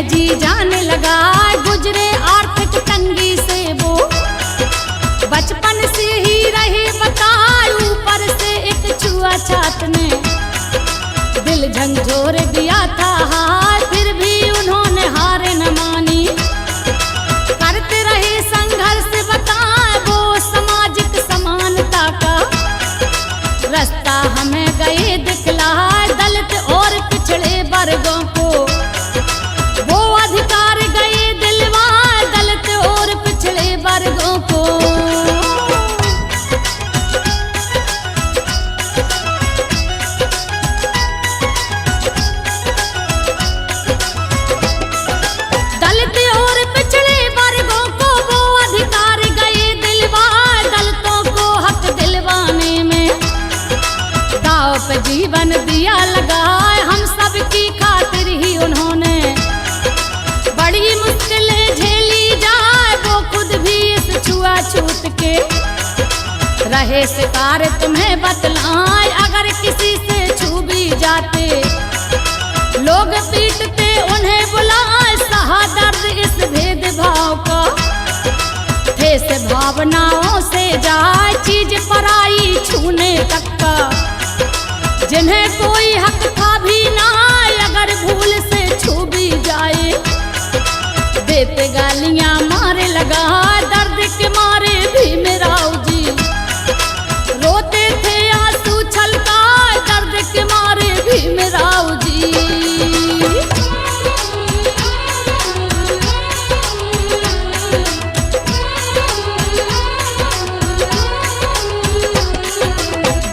जी जाने लगा, गुजरे आर्थिक तंगी से वो, बचपन से ही रहे बताए, ऊपर से एक छुआछूत ने दिल झंझोर दिया था हार, फिर भी उन्होंने हार न मानी, करते रहे संघर्ष बताए वो सामाजिक समानता का रास्ता हमें गए दिखलाए, दलित और पिछड़े वर्गों को वो अधिकार गए दिलवाए, दलित और पिछड़े वर्गों को। दलित और पिछड़े वर्गों को वो अधिकार गए दिलवाए, दलितों को हक दिलवाने में दांव पे जीवन दिया लगाए, हम सबकी खातिर ही उन्होंने बड़ी मुश्किलें झेली जाए, वो खुद भी इस छुआछूत के रहे शिकार तुम्हें बतलाए, अगर किसी से छू भी जाते लोग पीटते उन्हें बुलाए, सहा दर्द इस भेदभाव का ठेस भावनाओं से जाए, चीज पराई छूने तक का जिन्हें कोई हक था भी ना, अगर भूल से छू भी जाए देते गालियां मारे लगा, दर्द के मारे भीम राव जी रोते थे आंसू छलका, दर्द के मारे भीम राव जी।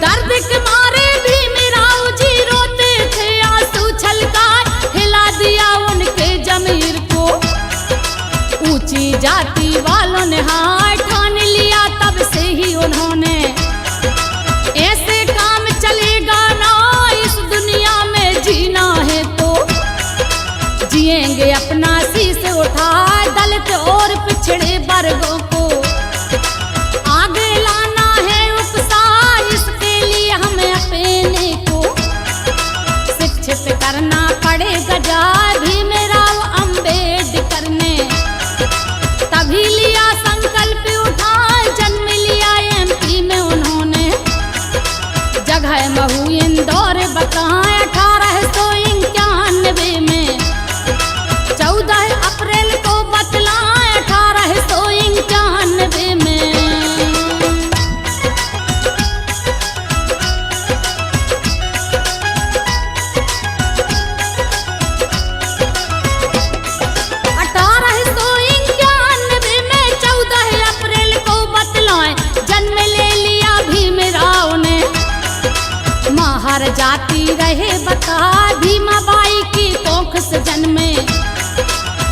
दर्द के मारे भीम राव जी रोते थे आंसू छलका, हिला दिया उनके जमीर को ऊंची जाति वालों ने हाथ ठान लिया, तब से ही उन्होंने ऐसे काम चलेगा ना, इस दुनिया में जीना है तो जिएंगे अपना शीश उठाए, दलित और पिछड़े वर्गों को आगे लाना है उपसार, इसके लिए हमें अपने को शिक्षित करना पड़ेगा जाए, भीम राव अम्बेडकर ने तभी लिया संकल्प उठाए, जन्म लिया एमपी में उन्होंने, जगह महू इंदौर बताए, 1891 में 14 अप्रैल को बतलाए, 1891 में। हर जाति रहे बता, भीमाबाई की कोख से जन्मे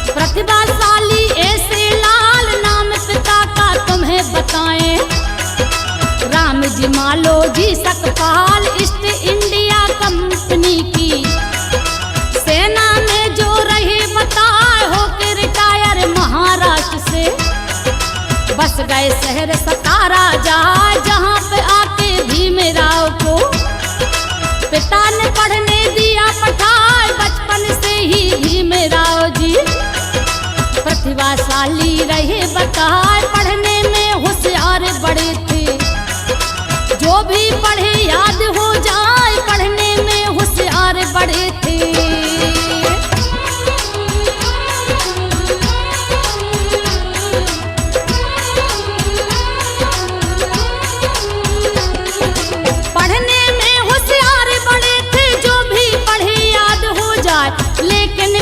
प्रतिभाशाली ऐसे लाल, नाम पिता का तुम्हें बताएं, राम जी मालो जी सकपाल, ईस्ट इंडिया कंपनी की सेना में जो रहे बताए, होकर रिटायर महाराष्ट्र से बस गए शहर सतारा जा, जहाँ पे आके भीम राव को पिता ने पढ़ने दिया पठाए, बचपन से ही भीम राव जी प्रतिभाशाली रहे बताए, पढ़ने में होशियार बड़े थे, जो भी पढ़े याद हो जाए, पढ़ने में होशियार बड़े थे।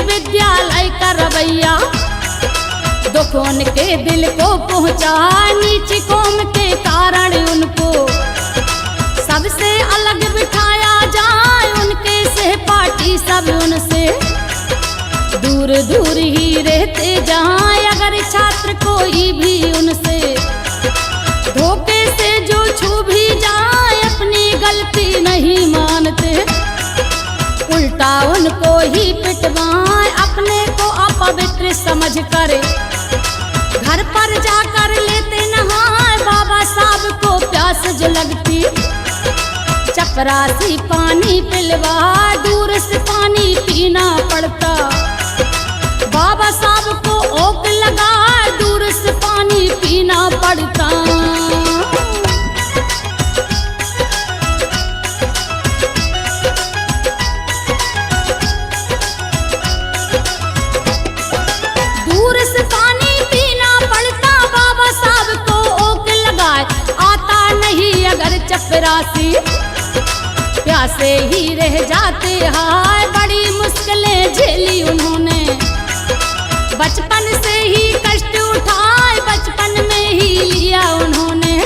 विद्यालय का रवैया दुखों के दिल को पहुंचा, नीची कौम के कारण उनको सबसे अलग बिठाया जाए, उनके सहपाठी सब उनसे दूर दूर ही रहते जाए, अगर छात्र कोई भी उनसे धोखे से जो छू भी जाए, अपनी गलती नहीं मानते, उल्टा उनको ही पिटवाए, अपने को अपवित्र समझ कर घर पर जाकर लेते नहाए, बाबा साहब को प्यास जो लगती चपरासी पानी पिलवा, दूर से पानी पीना पड़ता, बाबा साहब को ओक लगा, दूर से पानी पीना पड़ता। दूर से पानी पीना पड़ता, बाबा साहब को ओक लगाए, आता नहीं अगर चपरासी, प्यासे ही रह जाते। हाय बड़ी मुश्किलें झेली उन्होंने, बचपन से ही कष्ट उठाए, बचपन में ही लिया उन्होंने।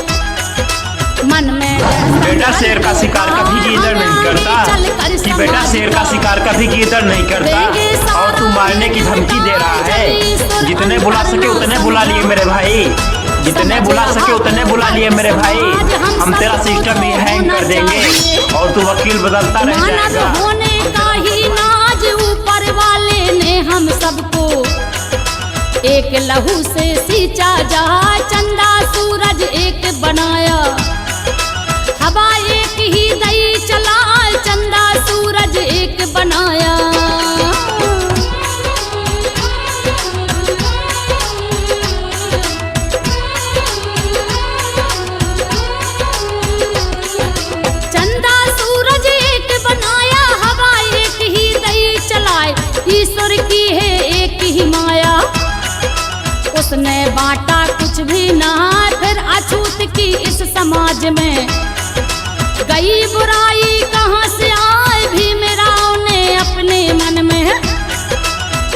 मन में बेटा शेर का शिकार कभी गीदड़ नहीं करता, कि बेटा शेर का शिकार कभी गीदड़ नहीं करता, और तू मारने की धमकी दे रहा है। जितने बुला सके उतने बुला लिए मेरे भाई, जितने बुला सके उतने बुला लिए मेरे भाई। हम तेरा सिस्टम ही हैंग कर देंगे और तू वकील बदलता रह जाएगा। होने का ही नाज ऊपर वाले ने हम सबको एक लहू से सींचा जा, चंदा सूरज एक बनाया, हवा एक ही दई चला, चंदा सूरज एक बनाया। चंदा सूरज एक बनाया, हवा एक ही दई चलाए, ईश्वर की है एक ही माया, उसने बांटा कुछ भी ना। फिर अछूत की इस समाज में गई बुराई कहाँ से आए, भीमराव ने अपने मन में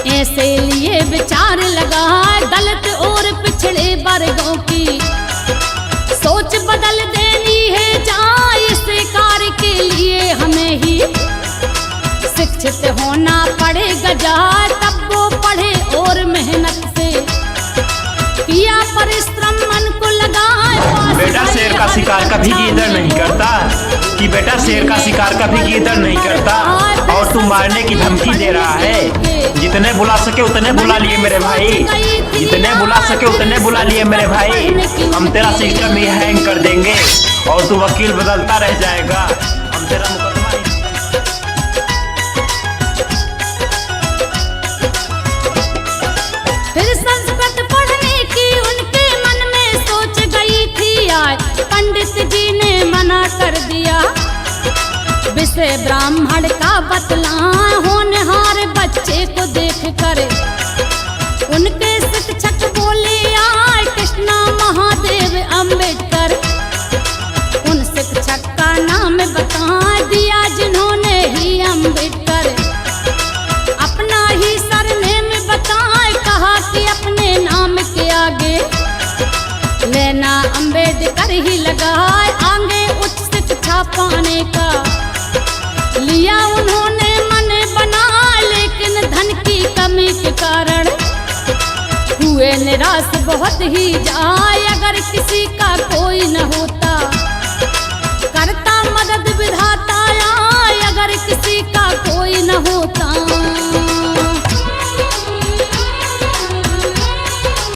ऐसे लिए विचार लगा, दलित और पिछड़े वर्गों की सोच बदल देनी है। जहाँ इस कार्य के लिए हमें ही शिक्षित होना पड़ेगा, जा तब वो पढ़े और मेहनत से किया परिश्रम, मन को लगाए। बेटा शेर का शिकार कभी गीदड़ नहीं करता, कि बेटा शेर का शिकार कभी गीदड़ नहीं करता, और तू मारने की धमकी दे रहा है। जितने बुला सके उतने बुला लिए मेरे भाई, जितने बुला सके उतने बुला लिए मेरे भाई। हम तेरा सिस्टम ही हैंग कर देंगे और तू वकील बदलता रह जाएगा। हम तेरा मुकदमा फिर संस्कृत पढ़ने की उनके मन में सोच गई थी आए, पंडित जी ने मना कर दिया, विषय ब्राह्मण का बतलाए, होनहार बच्चे को देख कर उनके शिक्षक बोले आए, कृष्णा महादेव अम्बेडकर। उन शिक्षक का नाम बता दिया जिन्होंने ही अम्बेडकर, अपना ही सरनेम बताए, कहा कि अपने नाम के आगे लेना अम्बेडकर ही लगाए। आगे उच्च शिक्षा पाने का लिया उन्होंने मन बना, लेकिन धन की कमी के कारण हुए निराश बहुत ही जाए। अगर किसी का कोई न होता करता मदद विधाता आए, अगर किसी का